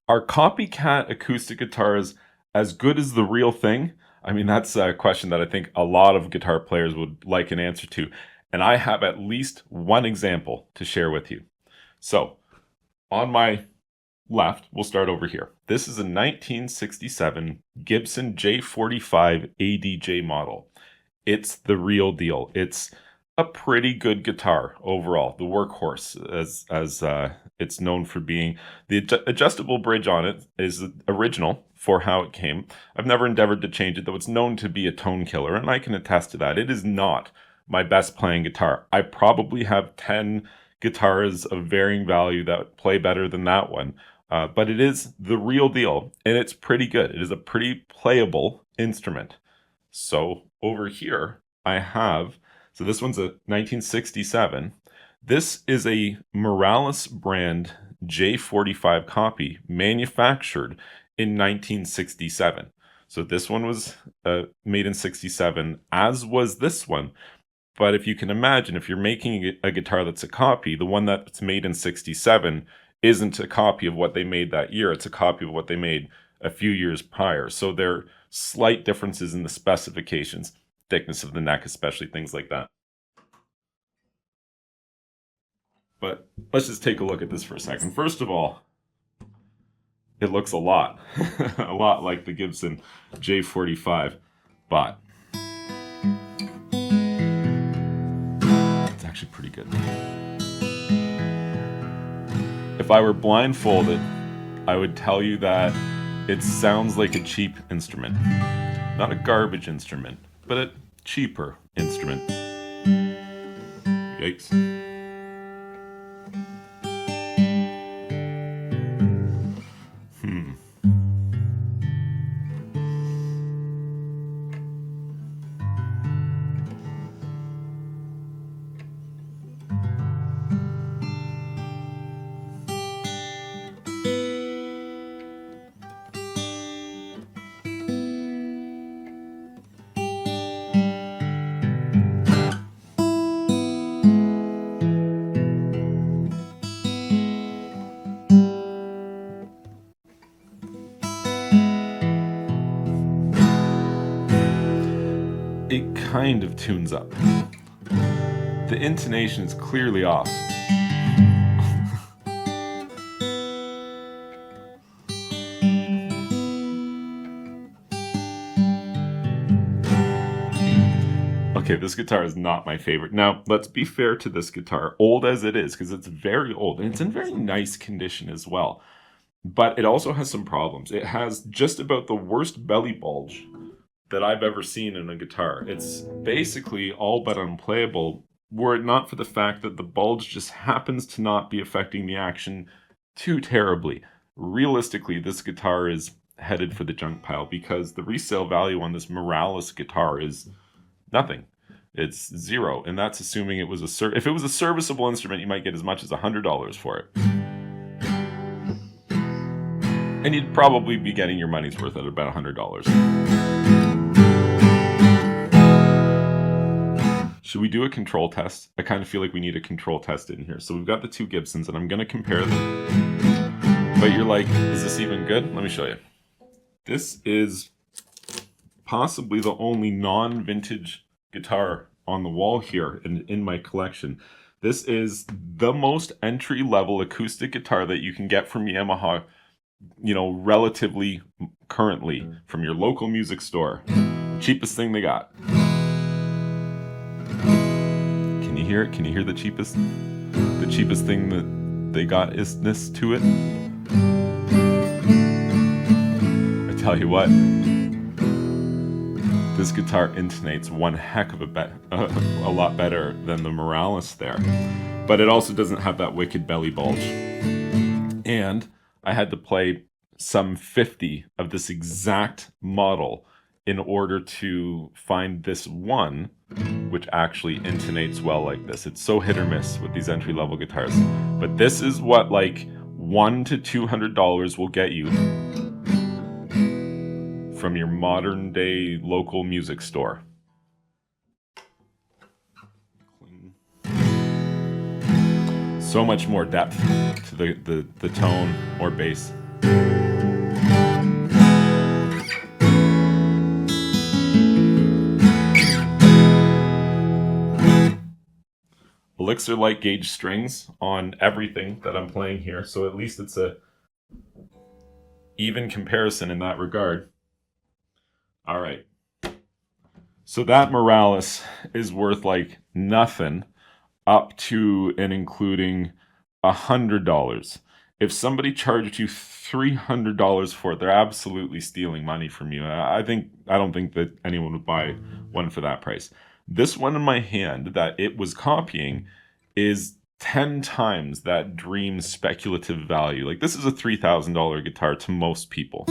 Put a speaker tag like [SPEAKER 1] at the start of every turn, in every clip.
[SPEAKER 1] Are copycat acoustic guitars as good as the real thing? I mean, that's a question that I think a lot of guitar players would like an answer to. And I have at least one example to share with you. So, on my left, we'll start over here. This is a 1967 Gibson J45 ADJ model. It's the real deal. It's a pretty good guitar overall. The workhorse, as it's known for being. The adjustable bridge on it is original for how it came. I've never endeavored to change it, though it's known to be a tone killer, and I can attest to that. It is not my best playing guitar. I probably have 10 guitars of varying value that play better than that one. But it is the real deal, and it's pretty good. It is a pretty playable instrument. So over here, I have, so this one's a 1967. This is a Morales brand J45 copy manufactured in 1967. So this one was made in 67, as was this one. But if you can imagine, if you're making a guitar that's a copy, the one that's made in 67 isn't a copy of what they made that year. It's a copy of what they made a few years prior. So there are slight differences in the specifications, thickness of the neck, especially things like that. But let's just take a look at this for a second. First of all, it looks a lot, a lot like the Gibson J45, but it's actually pretty good. If I were blindfolded, I would tell you that it sounds like a cheap instrument. Not a garbage instrument, but a cheaper instrument. Yikes. It kind of tunes up. The intonation is clearly off. Okay, this guitar is not my favorite. Now, let's be fair to this guitar, old as it is, because it's very old, and it's in very nice condition as well. But it also has some problems. It has just about the worst belly bulge that I've ever seen in a guitar. It's basically all but unplayable, were it not for the fact that the bulge just happens to not be affecting the action too terribly. Realistically, this guitar is headed for the junk pile because the resale value on this Morales guitar is nothing. It's zero, and that's assuming it was if it was a serviceable instrument, you might get as much as $100 for it. And you'd probably be getting your money's worth at about $100. Should we do a control test? I kind of feel like we need a control test in here. So we've got the two Gibsons, and I'm going to compare them. But you're like, is this even good? Let me show you. This is possibly the only non-vintage guitar on the wall here in my collection. This is the most entry-level acoustic guitar that you can get from Yamaha, relatively currently from your local music store. Cheapest thing they got. Can you hear it? Can you hear the cheapest thing that they got isness to it? I tell you what, this guitar intonates one heck of a lot better than the Morales there. But it also doesn't have that wicked belly bulge. And I had to play some 50 of this exact model in order to find this one which actually intonates well like this. It's so hit or miss with these entry-level guitars. But this is what like $100 to $200 will get you from your modern day local music store. So much more depth to the tone or bass. Elixir light gauge strings on everything that I'm playing here, so at least it's a even comparison in that regard. All right. So that Morales is worth like nothing up to and including $100. If somebody charged you $300 for it, they're absolutely stealing money from you. I don't think that anyone would buy one for that price. This one in my hand that it was copying is 10 times that dream speculative value. Like, this is a $3,000 guitar to most people.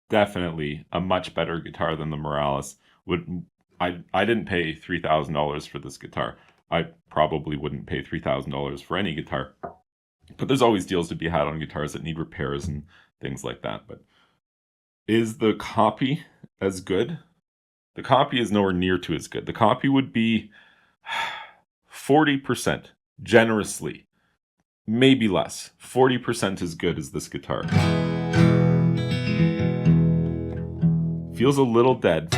[SPEAKER 1] Definitely a much better guitar than the Morales. I didn't pay $3,000 for this guitar. I probably wouldn't pay $3,000 for any guitar. But there's always deals to be had on guitars that need repairs and things like that. But is the copy as good? The copy is nowhere near to as good. The copy would be 40%, generously. Maybe less. 40% as good as this guitar. Feels a little dead.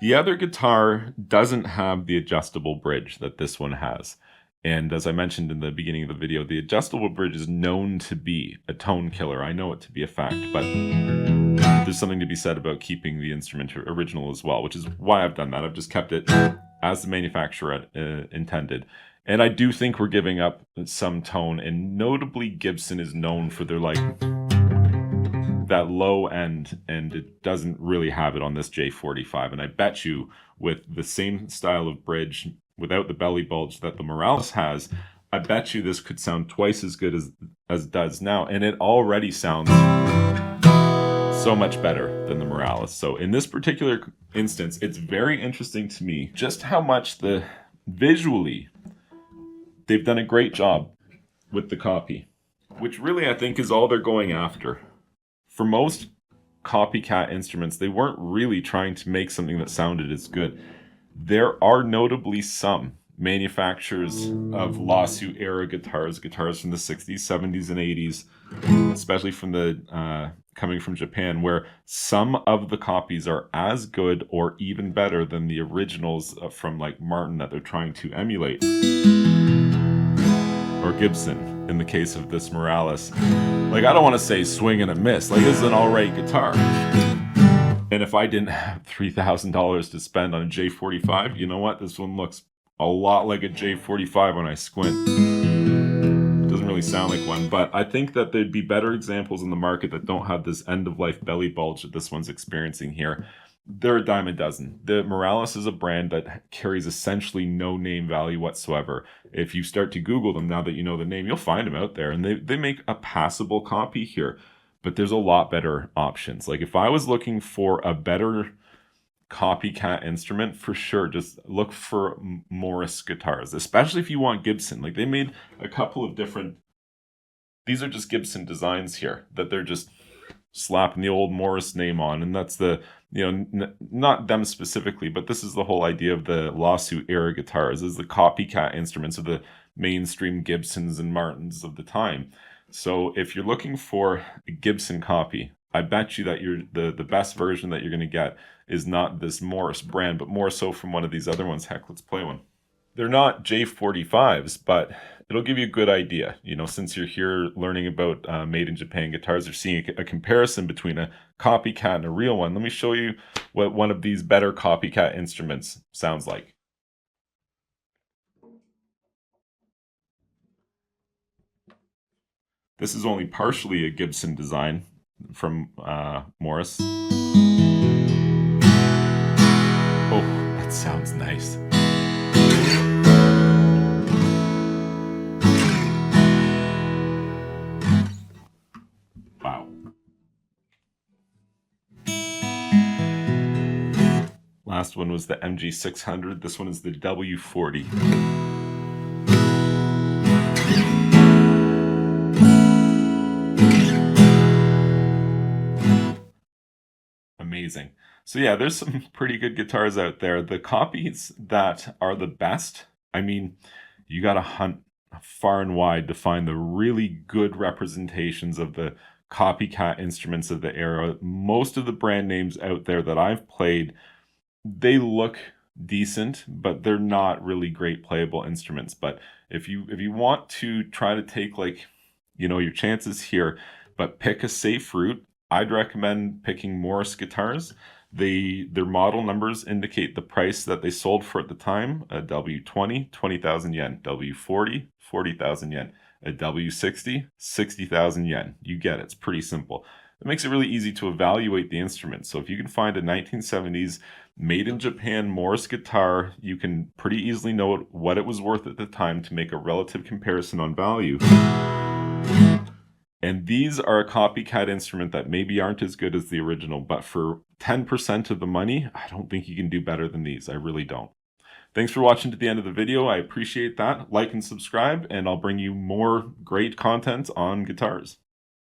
[SPEAKER 1] The other guitar doesn't have the adjustable bridge that this one has. And as I mentioned in the beginning of the video, the adjustable bridge is known to be a tone killer. I know it to be a fact, but there's something to be said about keeping the instrument original as well, which is why I've done that. I've just kept it as the manufacturer intended. And I do think we're giving up some tone, and notably Gibson is known for their that low end, and it doesn't really have it on this J45. And I bet you with the same style of bridge, without the belly bulge that the Morales has, I bet you this could sound twice as good as it does now, and it already sounds so much better than the Morales. So in this particular instance, it's very interesting to me just how much visually they've done a great job with the copy, which really I think is all they're going after. For most copycat instruments, they weren't really trying to make something that sounded as good. There are notably some manufacturers of lawsuit era guitars from the 60s, 70s, and 80s, especially from the coming from Japan, where some of the copies are as good or even better than the originals from like Martin that they're trying to emulate. Or Gibson, in the case of this Morales. Like, I don't want to say swing and a miss. Like, this is an alright guitar. And if I didn't have $3,000 to spend on a J45, you know what? This one looks a lot like a J45 when I squint. It doesn't really sound like one, but I think that there'd be better examples in the market that don't have this end-of-life belly bulge that this one's experiencing here. They're a dime a dozen. The Morales is a brand that carries essentially no name value whatsoever. If you start to Google them now that you know the name, you'll find them out there, and they make a passable copy here. But there's a lot better options. Like, if I was looking for a better copycat instrument, for sure, just look for Morris guitars, especially if you want Gibson. Like, they made a couple of different, these are just Gibson designs here that they're just slapping the old Morris name on, and that's the, not them specifically, but this is the whole idea of the lawsuit era guitars, is the copycat instruments of the mainstream Gibsons and Martins of the time. So if you're looking for a Gibson copy, I bet you that the best version that you're going to get is not this Morris brand, but more so from one of these other ones. Heck, let's play one. They're not J45s, but it'll give you a good idea. Since you're here learning about made in Japan guitars, you're seeing a comparison between a copycat and a real one. Let me show you what one of these better copycat instruments sounds like. This is only partially a Gibson design from Morris. sounds nice. Wow. Last one was the MG600. This one is the W40. Amazing. So yeah, there's some pretty good guitars out there. The copies that are the best, I mean, you got to hunt far and wide to find the really good representations of the copycat instruments of the era. Most of the brand names out there that I've played, they look decent, but they're not really great playable instruments. But if you want to try to take like, your chances here, but pick a safe route, I'd recommend picking Morris guitars. Their model numbers indicate the price that they sold for at the time. A W20, 20,000 yen. W40, 40,000 yen. A W60, 60,000 yen. You get it. It's pretty simple. It makes it really easy to evaluate the instrument. So if you can find a 1970s made in Japan Morris guitar, you can pretty easily know what it was worth at the time to make a relative comparison on value. And these are a copycat instrument that maybe aren't as good as the original, but for 10% of the money, I don't think you can do better than these. I really don't. Thanks for watching to the end of the video. I appreciate that. Like and subscribe, and I'll bring you more great content on guitars.